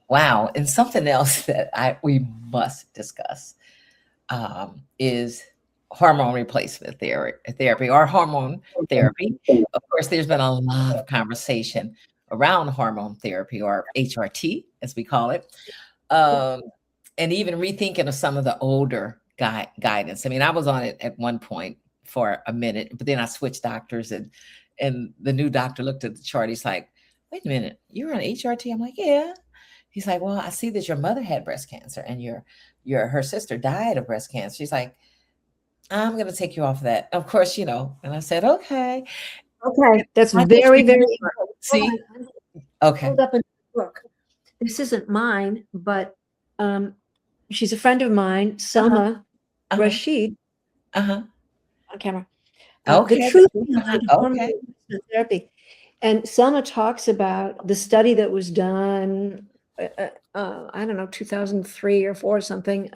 wow, and something else that we must discuss is hormone replacement therapy or hormone therapy. Of course, there's been a lot of conversation around hormone therapy or HRT, as we call it, um, and even rethinking of some of the older guidance. I mean, I was on it at one point for a minute, but then I switched doctors, and the new doctor looked at the chart. He's like, "Wait a minute, you're on HRT?" I'm like, "Yeah." He's like, "Well, I see that your mother had breast cancer and her sister died of breast cancer." She's like, "I'm gonna take you off of that." Of course, and I said, "Okay." And Okay, that's I just very, very remember important. Hold see? on, I'm gonna Okay. hold up a book. This isn't mine, but um, she's a friend of mine, Uh-huh, Selma uh-huh, Rashid, uh-huh. on camera. The Okay, truth uh-huh, behind hormone okay. replacement therapy. And Selma talks about the study that was done, I don't know, 2003 or 4 or something.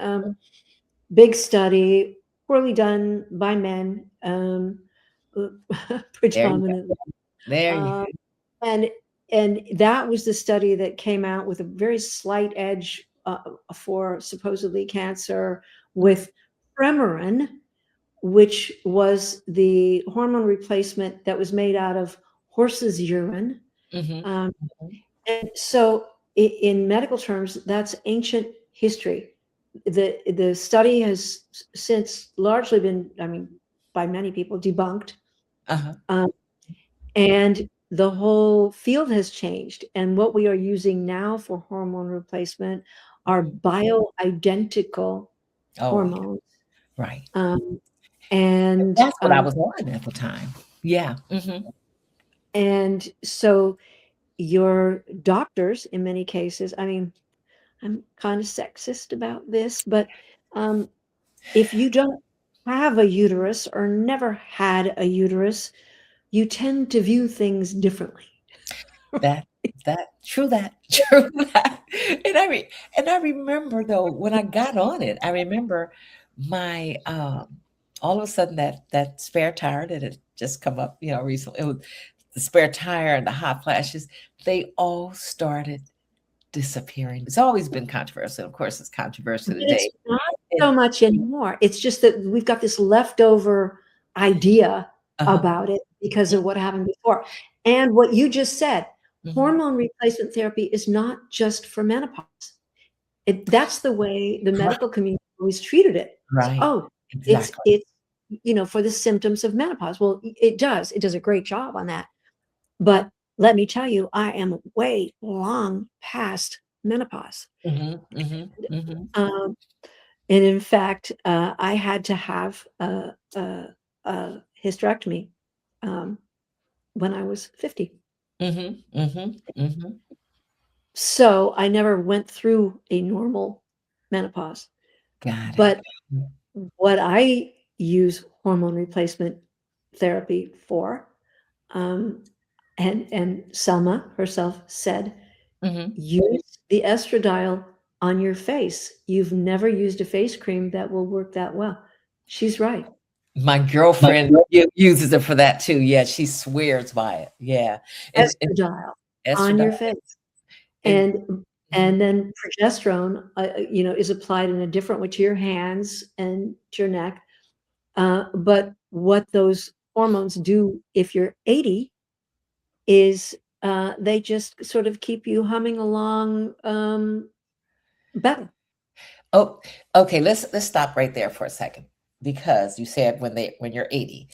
Big study, poorly done by men, There you go. predominantly. There you Uh, and that was the study that came out with a very slight edge for supposedly cancer with Premarin, which was the hormone replacement that was made out of horse's urine. Mm-hmm. Um, and so, in medical terms, that's ancient history. The study has since largely been, I mean, by many people debunked, Uh-huh. um, and the whole field has changed. And what we are using now for hormone replacement are Mhm. bioidentical Oh, yeah. hormones. Right. Um, and That's what I um, was on at the time. Yeah. Mm-hmm. and so your doctors, in many cases, I mean, I'm kind of sexist about this, but um, if you don't have a uterus or never had a uterus, you tend to view things differently. That true that true that. And I remember though when I got on it, I remember my all of a sudden that spare tire that had just come up, recently. It was the spare tire and the hot flashes, they all started disappearing. It's always been controversial. Of course, it's controversial But it's today. not so And much anymore. It's just that we've got this leftover idea uh-huh. about it because of what happened before. And what you just said, Mm-hmm. hormone replacement therapy is not just for menopause. That's the way the Right. medical community always treated it. So, Right. oh, Exactly. it's for the symptoms of menopause. Well, it does. It does a great job on that. But let me tell you, I am way long past menopause. Mm-hmm. Mm-hmm. Mm-hmm. Um, and in fact, I had to have a hysterectomy um, when I was 50. Mm-hmm. Mm-hmm. Mm-hmm. So I never went through a normal menopause. Got it. But what I use hormone replacement therapy for, um, and Selma herself said, Mm-hmm. use the estradiol on your face. You've never used a face cream that will work that well. She's right. My girlfriend uses it for that too. Yeah, she swears by it. Yeah, and Estradiol on estradiol your face. and And mhm, then progesterone, is applied in a different way to your hands and to your neck. But what those hormones do if you're 80 is they just sort of keep you humming along better. oh, okay. Let's stop right there for a second because you said when you're 80.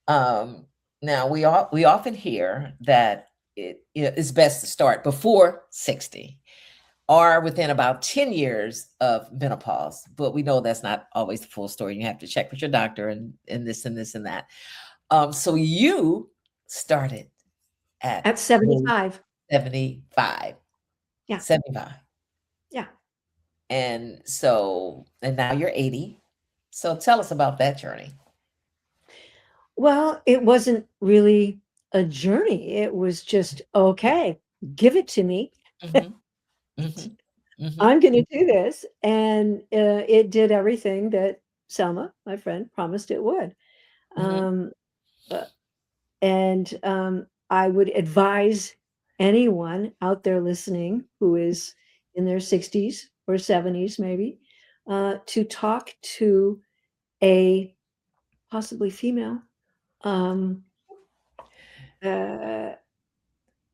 Um, Now we often hear that it's best to start before 60 or within about 10 years of menopause, but we know that's not always the full story. You have to check with your doctor and this and this and that. So you started at At 75. 75, Yeah. 75. Yeah. And now you're 80. So tell us about that journey. Well, it wasn't really a journey. It was just, okay, give it to me. Mhm, mhm, mhm, I'm going to do this. And it did everything that Selma, my friend, promised it would. mhm, Um, uh, and I would advise anyone out there listening who is in their 60s or 70s, maybe, to talk to a possibly female um, uh,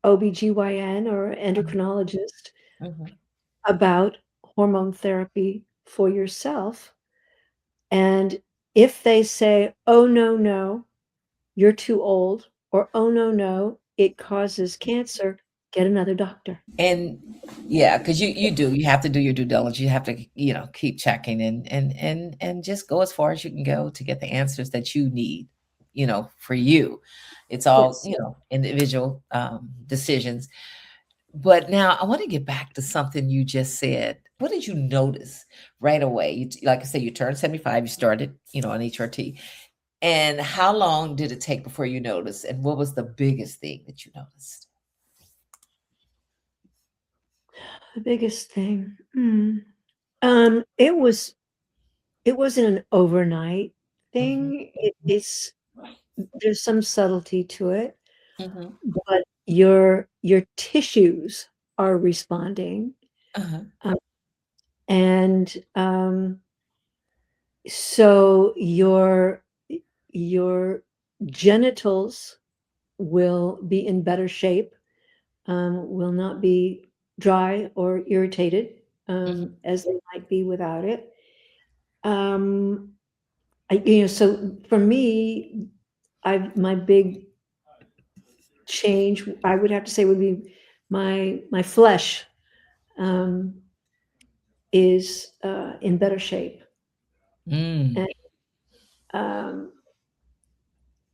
OBGYN or endocrinologist mhm. about hormone therapy for yourself. And if they say, oh, no, no, you're too old, or oh, no, no, it causes cancer, get another doctor. And yeah, because you have to do your due diligence. You have to, keep checking and just go as far as you can go to get the answers that you need, for you. It's all, Yes. individual decisions. But now I want to get back to something you just said. What did you notice right away? Like I said, you turned 75, you started, on HRT. And how long did it take before you noticed? And what was the biggest thing that you noticed? The biggest thing. It wasn't an overnight Mhm, thing. There's some subtlety to it, mhm, but your tissues are responding. uh-huh, uh, and so your your genitals will be in better shape, will not be dry or irritated as they might be without it. So for me, my big change, I would have to say, would be my flesh is in better shape. And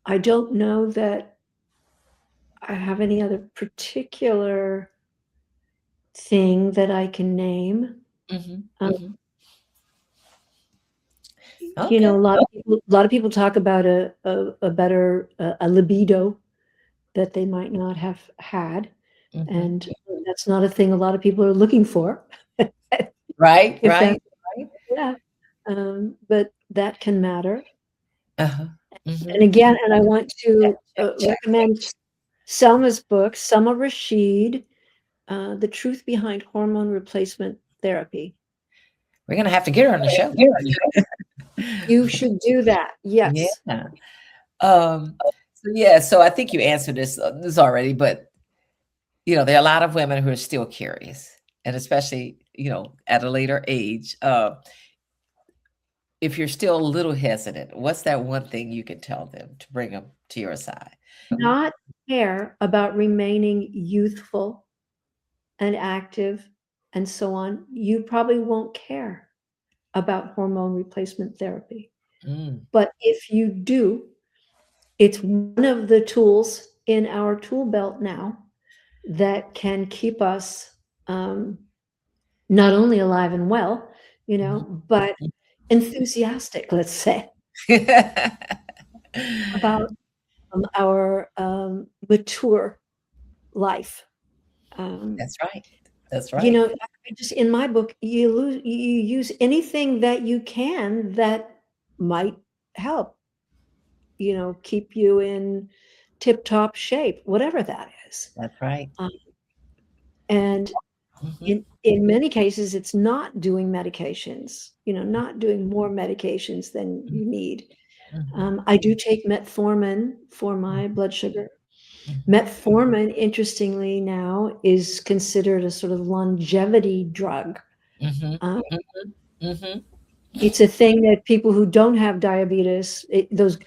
I don't know that I have any other particular thing that I can name. Okay. A lot of people talk about a better a libido that they might not have had, and that's not a thing a lot of people are looking for. Right, If right. yeah, but that can matter. Mhm. And again, and I want to check. recommend Selma's book, Selma Rashid, The Truth Behind Hormone Replacement Therapy. We're gonna have to get her on the show. You should do that. Yes. Yeah. So I think you answered this already, but there are a lot of women who are still curious, and especially at a later age. If you're still a little hesitant, what's that one thing you can tell them to bring them to your side? Not care about remaining youthful and active and so on, you probably won't care about hormone replacement therapy. But if you do, it's one of the tools in our tool belt now that can keep us not only alive and well, but enthusiastic, let's say, about our mature life. That's right. That's right. Just in my book, you use anything that you can that might help, keep you in tip-top shape, whatever that is. That's right. And in many cases, it's not doing medications, not doing more medications than you need. I do take metformin for my blood sugar. Metformin, interestingly now, is considered a sort of longevity drug. It's a thing that people who don't have diabetes, those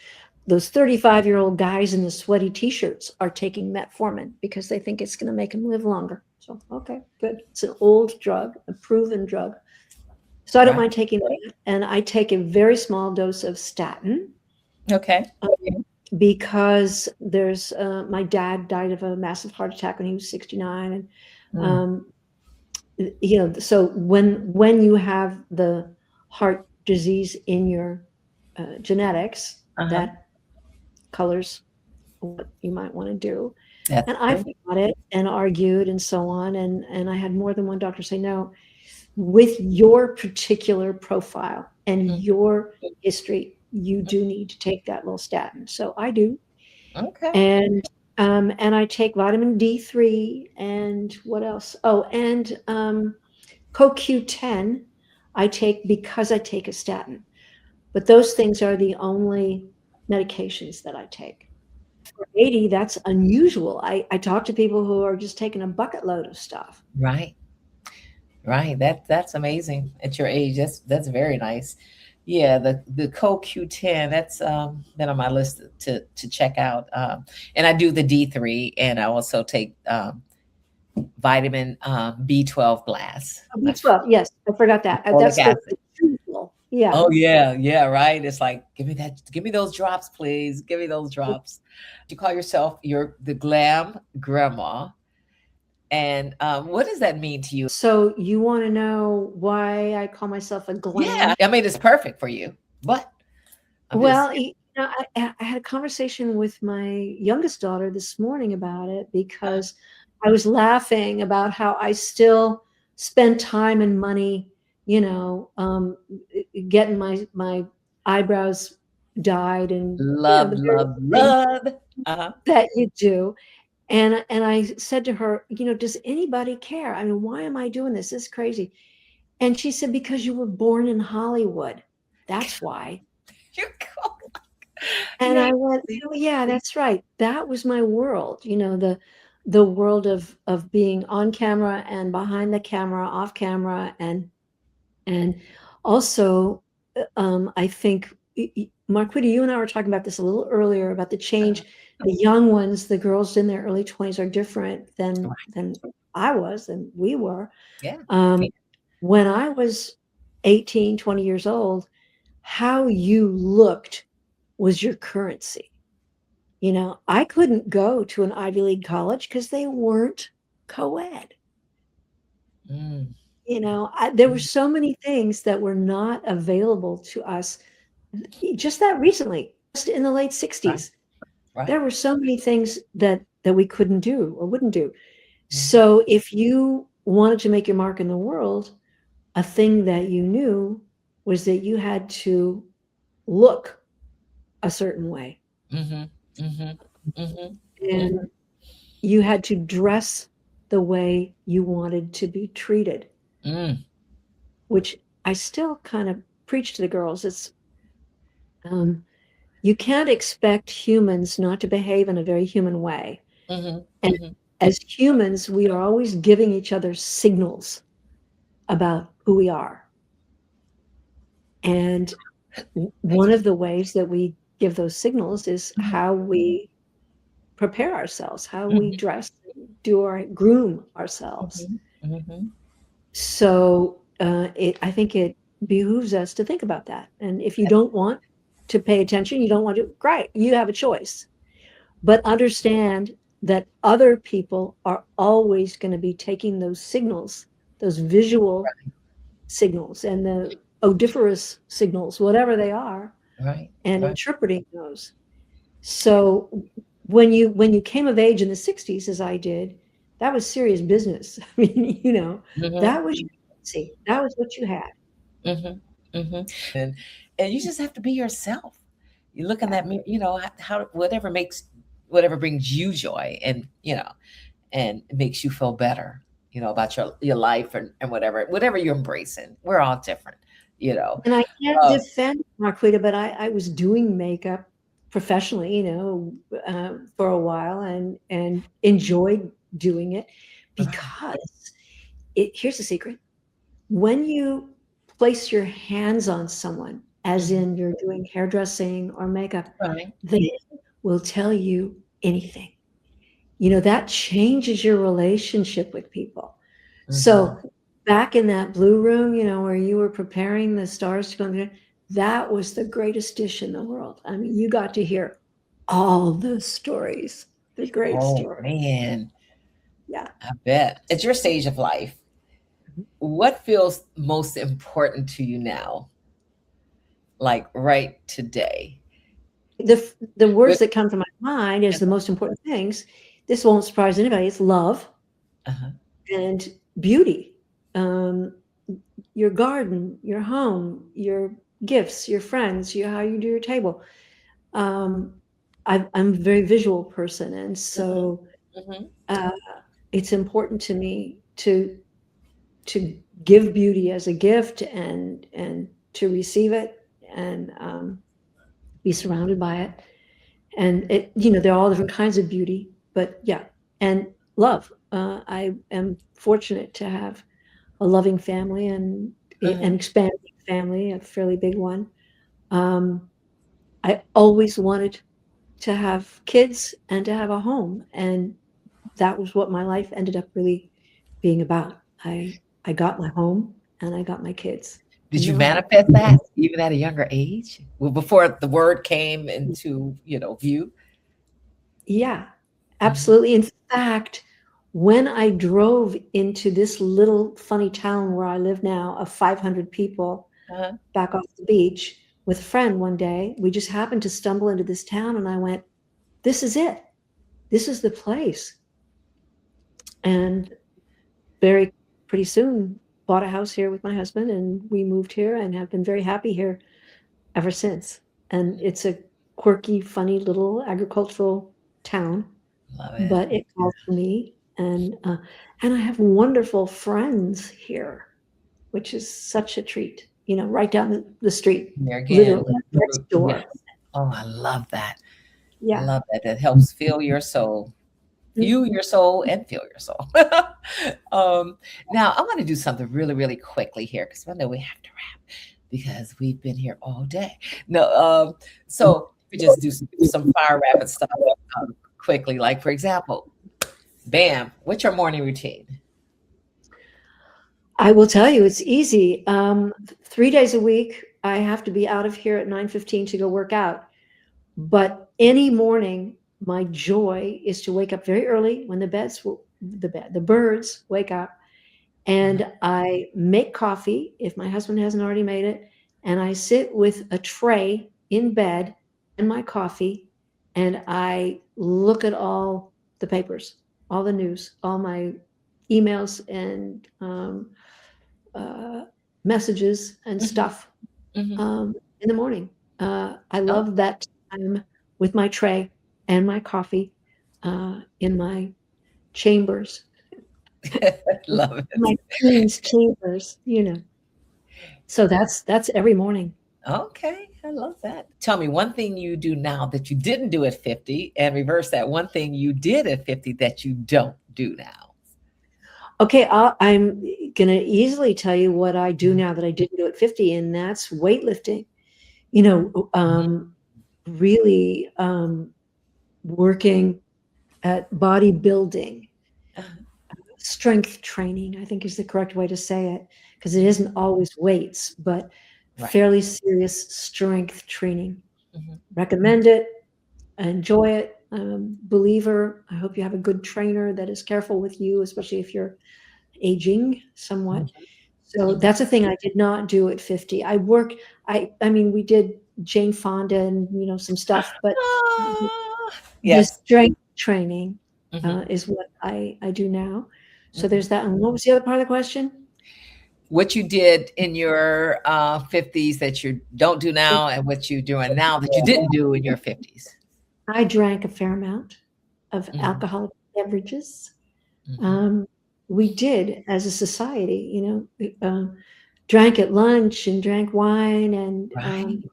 35-year-old guys in the sweaty t-shirts are taking metformin because they think it's going to make them live longer. So, okay, good. It's an old drug, a proven drug. So I don't mind taking that. And I take a very small dose of statin. Okay. Because there's my dad died of a massive heart attack when he was 69, and so when you have the heart disease in your genetics, that colors what you might want to do. And I fought it and argued and so on, and I had more than one doctor say, no, with your particular profile and your history, you do need to take that little statin. So I do. Okay. And I take vitamin D3 and what else? Oh, and CoQ10 I take because I take a statin. But those things are the only medications that I take. For 80, that's unusual. I talk to people who are just taking a bucket load of stuff. Right. That's amazing at your age. That's very nice. Yeah, the CoQ10, that's been on my list to check out. And I do the D3, and I also take vitamin B12 glass. B12, yes, I forgot that. That's the usual. Yeah. Oh yeah, right. It's like, give me those drops, please. Give me those drops. You call yourself the glam grandma. And what does that mean to you? So you want to know why I call myself a glam? Yeah, I mean, it's perfect for you. But I had a conversation with my youngest daughter this morning about it because I was laughing about how I still spend time and money, getting my eyebrows dyed and love that you do. And I said to her, does anybody care? I mean, why am I doing this? This is crazy. And she said, because you were born in Hollywood. That's why. And Yeah. I went, "Oh, yeah, that's right. That was my world," the world of being on camera and behind the camera, off camera, and also, I think, Marquita, you and I were talking about this a little earlier about the change. The young ones, the girls in their early 20s are different than I was, and we were. Yeah. Um, when I was 18, 20 years old, how you looked was your currency. I couldn't go to an Ivy League college because they weren't co-ed. Mm, There were so many things that were not available to us just that recently, just in the late right. 60s. Right. There were so many things that we couldn't do or wouldn't do. Mhm. So if you wanted to make your mark in the world, a thing that you knew was that you had to look a certain way, Mhm. Mhm. Mhm. and you had to dress the way you wanted to be treated, Mm. which I still kind of preach to the girls. It's um, you can't expect humans not to behave in a very human way. Mhm. And Mhm. as humans, we are always giving each other signals about who we are. And one of the ways that we give those signals is Mhm. how we prepare ourselves, how we Mhm. dress, groom ourselves. Mhm. Mhm. So I think it behooves us to think about that. And if you don't want to pay attention, you don't want to, great, you have a choice. But understand that other people are always going to be taking those signals, those visual signals and the odoriferous signals, whatever they are, Right. and Right. interpreting those. So when you came of age in the 60s, as I did, that was serious business. I mean, Mhm. that was your currency. That was what you had. Mhm. Mhm. And you just have to be yourself. You look in that mirror, how whatever brings you joy, and it makes you feel better, about your life, and whatever you're embracing. We're all different, you know. And I can't Uh, defend Marquita, but I was doing makeup professionally, for a while and enjoyed doing it right. because here's the secret. When you place your hands on someone, as Mhm. in you're doing hairdressing or makeup, Right. they will tell you anything. That changes your relationship with people. Mhm. So back in that blue room, where you were preparing the stars to come in, that was the greatest dish in the world. I mean, you got to hear all the stories, the great Oh stories. man, Yeah. I bet. At your stage of life, what feels most important to you now? Like right today? The words With that come to my mind as the most important things, this won't surprise anybody, it's love uh-huh. and beauty. Um, your garden, your home, your gifts, your friends, how you do your table. Um, I'm a very visual person, and Mhm. so Mhm. uh, it's important to me to give beauty as a gift and to receive it and be surrounded by it. And there are all different kinds of beauty, but yeah, and love. I am fortunate to have a loving family and an Mhm. expanding family, a fairly big one. Um, I always wanted to have kids and to have a home, and that was what my life ended up really being about. I got my home and I got my kids, Did and you now I have manifest that even at a younger age? Well, before the word came into, view? yeah, Mhm. absolutely. In fact, when I drove into this little funny town where I live now of 500 people Uh-huh. back off the beach with a friend one day, we just happened to stumble into this town and I went, this is it. This is the place. And very pretty soon bought a house here with my husband and we moved here and have been very happy here ever since. And it's a quirky, funny little agricultural town, Love it. but it calls for me. And I have wonderful friends here, which is such a treat. Right down the street, There again, literally next yes. door. Oh, I love that. I Yeah. love that. It helps fill your soul, fuel Mhm. your soul, and fill your soul. Now, I want to do something really, really quickly here because I know we have to wrap because we've been here all day. No, so we just do some fire rapid stuff quickly. Like, for example, bam, what's your morning routine? I will tell you, it's easy. 3 days a week, I have to be out of here at 9:15 to go work out. But any morning, my joy is to wake up very early when the birds wake up, Uh-huh. and I make coffee if my husband hasn't already made it, and I sit with a tray in bed and my coffee, and I look at all the papers, all the news, all my emails and uh, messages and Hmm. stuff Hmm. in the morning. I Oh, love that time with my tray and my coffee in my chambers, love it. my queen's chambers, you know. So that's every morning. Okay, I love that. Tell me one thing you do now that you didn't do at 50, and reverse that one thing you did at 50 that you don't do now. Okay, I'm gonna easily tell you what I do now that I didn't do at 50, and that's weightlifting. You know, Mhm. really working at bodybuilding, Uh-huh. strength training, I think is the correct way to say it, because it Mhm. isn't always weights, but Right. fairly serious strength training. Mhm. Recommend it, enjoy it. Believer. I hope you have a good trainer that is careful with you, especially if you're aging somewhat. Mhm. So Mhm. that's a thing I did not do at 50. I mean, we did Jane Fonda and, some stuff, but Ah, the yes. strength training Mhm. is what I do now. So Mhm. there's that. And what was the other part of the question? What you did in your 50s that you don't do now, and what you're doing now that you didn't do in your 50s. I drank a fair amount of Mhm. alcoholic beverages. Mhm. Um, we did as a society, we, drank at lunch and drank wine, and Right.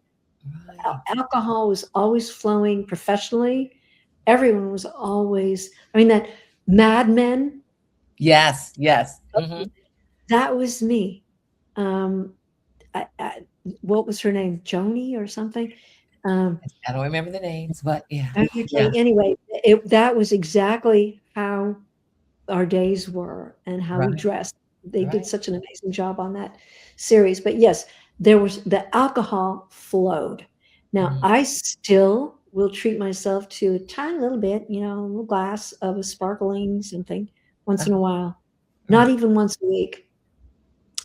Right. alcohol was always flowing professionally. Everyone was always, I mean, that Mad Men, Yes. Yes. Mhm. that was me. Um, I, what was her name? Joni or something? Um, I don't remember the names, but yeah. okay, Yeah. anyway, that was exactly how our days were and how we Right. dressed. They did Right. such an amazing job on that series. But yes, there was the alcohol flowed. Now Mhm. I still will treat myself to a tiny little bit, a little glass of a sparkling something once in a Uh-huh. while, not Right. even once a week,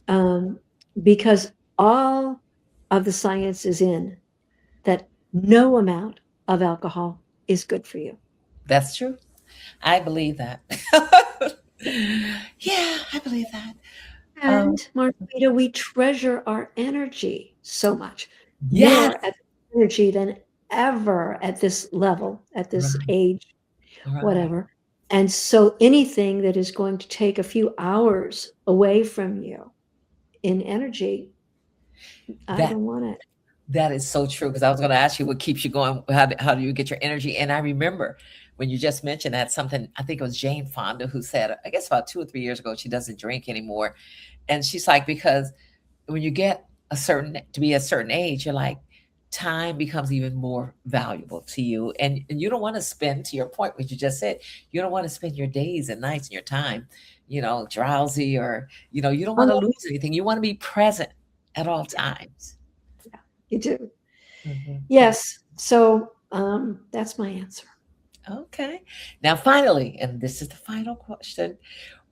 um, because all of the science is in that no amount of alcohol is good for you. That's true. I believe that. Yeah, I believe that. Um, And Marquita, we treasure our energy so much yes. more at energy than ever at this level, at this Right. age, Right. whatever. And so anything that is going to take a few hours away from you in energy, I That don't want it. that is so true. Because I was going to ask you what keeps you going. How do you get your energy? And I remember when you just mentioned that something. I think it was Jane Fonda who said, I guess about 2 or 3 years ago, she doesn't drink anymore, and she's like, because when you get to be a certain age, you're like, time becomes even more valuable to you, and you don't want to spend, to your point, what you just said, you don't want to spend your days and nights and your time, drowsy, or you don't Oh, want to no, lose anything. You want to be present at all yeah, times. yeah, you do. Mhm. Yes. So that's my answer. Okay. Now, finally, and this is the final question.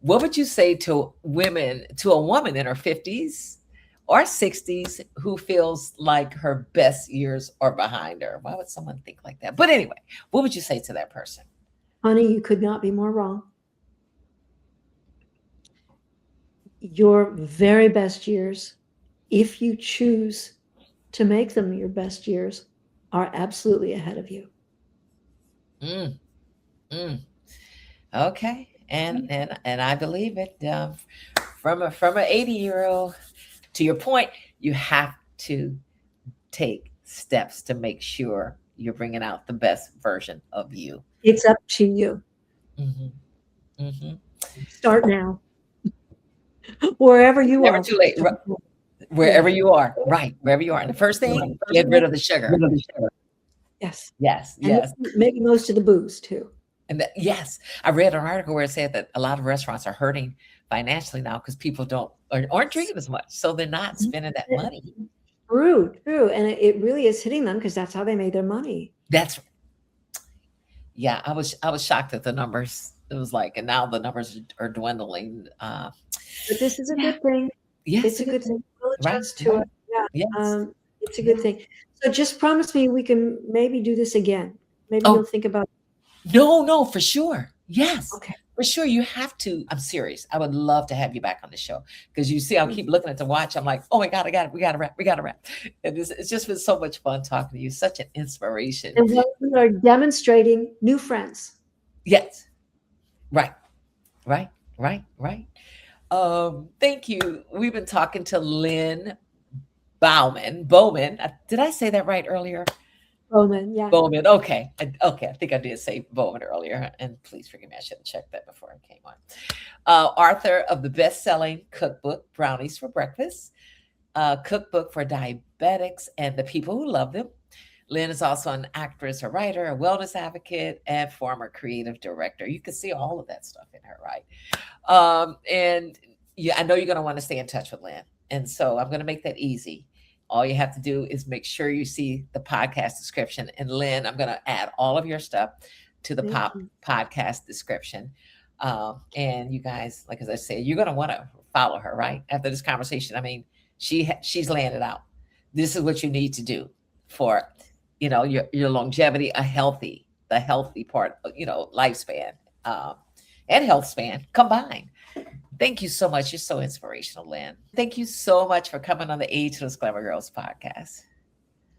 What would you say to a woman in her 50s or 60s who feels like her best years are behind her? Why would someone think like that? But anyway, what would you say to that person? Honey, you could not be more wrong. Your very best years, if you choose to make them your best years, are absolutely ahead of you. Mm, mm. Okay. And I believe it. From an 80-year-old, to your point, you have to take steps to make sure you're bringing out the best version of you. It's up to you. Mm-hmm. Mm-hmm. Start now. Wherever you Never are. too late. Wherever you are, right? Wherever you are. And the first thing, get rid of the sugar. Yes. Yes, And yes. make most of the booze too. And yes, I read an article where it said that a lot of restaurants are hurting financially now because people aren't drinking as much, so they're not spending that money. True, and it really is hitting them because that's how they made their money. Yeah, I was shocked at the numbers. It was like, and now the numbers are dwindling. But this is a good thing. Yes, it's a good thing. We'll adjust to it. Yeah, yes. It's a good thing. So just promise me we can maybe do this again. Maybe you'll think about it. No, for sure. Yes. Okay. For sure. You have to. I'm serious. I would love to have you back on the show because you see, I'll keep looking at the watch. I'm like, oh my God, I got it. We got to wrap. And it's just been so much fun talking to you. Such an inspiration. And we are demonstrating new friends. Yes. Right. Thank you. We've been talking to Lynne Bowman. Did I say that right earlier? Bowman, yeah. Bowman. Okay. I think I did say Bowman earlier. And please forgive me. I should have checked that before I came on. Author of the best-selling cookbook, Brownies for Breakfast, cookbook for diabetics and the people who love them. Lynne is also an actress, a writer, a wellness advocate, and former creative director. You can see all of that stuff in her, right? And yeah, I know you're going to want to stay in touch with Lynne. And so I'm going to make that easy. All you have to do is make sure you see the podcast description. And Lynne, I'm going to add all of your stuff to the podcast description. And you guys, like as I said, you're going to want to follow her, right? After this conversation, I mean, she's laying it out. This is what you need to do for, your longevity, the healthy part, lifespan and health span combined. Thank you so much. You're so inspirational, Lynne. Thank you so much for coming on the Ageless Glamour Girls podcast.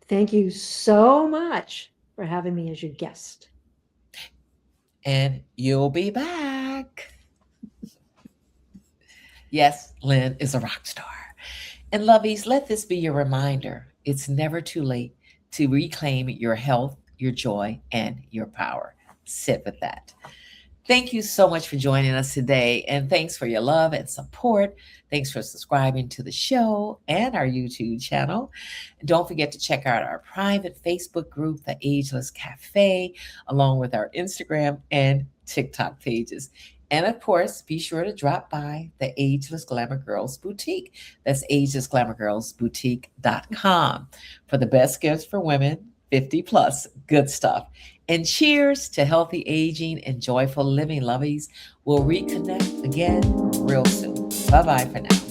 Thank you so much for having me as your guest. And you'll be back. Yes, Lynne is a rock star. And lovies, let this be your reminder. It's never too late to reclaim your health, your joy, and your power. Sit with that. Thank you so much for joining us today. And thanks for your love and support. Thanks for subscribing to the show and our YouTube channel. Don't forget to check out our private Facebook group, The Ageless Cafe, along with our Instagram and TikTok pages. And of course, be sure to drop by the Ageless Glamour Girls Boutique. That's agelessglamourgirlsboutique.com for the best gifts for women, 50 plus, good stuff. And cheers to healthy aging and joyful living, lovies. We'll reconnect again real soon. Bye-bye for now.